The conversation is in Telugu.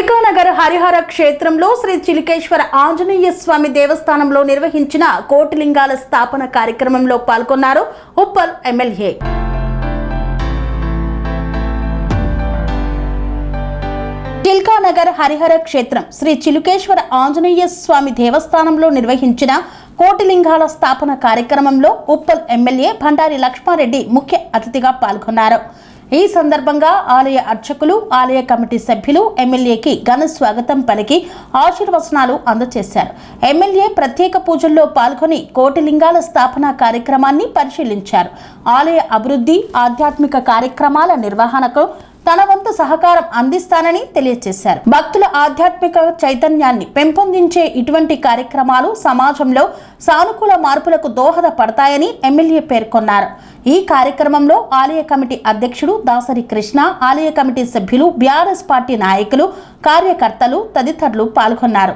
చిల్కానగర్ హరిహర క్షేత్రంలో శ్రీ చిలికేశ్వర ఆంజనేయ స్వామి దేవస్థానంలో నిర్వహించిన కోటిలింగాల స్థాపన కార్యక్రమంలో పాల్గొన్నారు ఉప్పల్ ఎమ్మెల్యే. చిల్కానగర్ హరిహర క్షేత్రం శ్రీ చిలికేశ్వర ఆంజనేయ స్వామి దేవస్థానంలో నిర్వహించిన కోటిలింగాల స్థాపన కార్యక్రమంలో ఉప్పల్ ఎమ్మెల్యే బండారి లక్ష్మారెడ్డి ముఖ్య అతిథిగా పాల్గొన్నారు. ఈ సందర్భంగా ఆలయ అర్చకులు, ఆలయ కమిటీ సభ్యులు ఎమ్మెల్యేకి ఘన స్వాగతం పలికి ఆశీర్వచనాలు అందజేశారు. ఎమ్మెల్యే ప్రత్యేక పూజల్లో పాల్గొని కోటిలింగాల స్థాపన కార్యక్రమాన్ని పరిశీలించారు. ఆలయ అభివృద్ధి, ఆధ్యాత్మిక కార్యక్రమాల నిర్వహణకు తన వంతు సహకారం అందిస్తానని తెలియజేశారు. భక్తుల ఆధ్యాత్మిక చైతన్యాన్ని పెంపొందించే ఇటువంటి కార్యక్రమాలు సమాజంలో సానుకూల మార్పులకు దోహదపడతాయని ఎమ్మెల్యే పేర్కొన్నారు. ఈ కార్యక్రమంలో ఆలయ కమిటీ అధ్యక్షుడు దాసరి కృష్ణ, ఆలయ కమిటీ సభ్యులు, బీఆర్ఎస్ పార్టీ నాయకులు, కార్యకర్తలు తదితరులు పాల్గొన్నారు.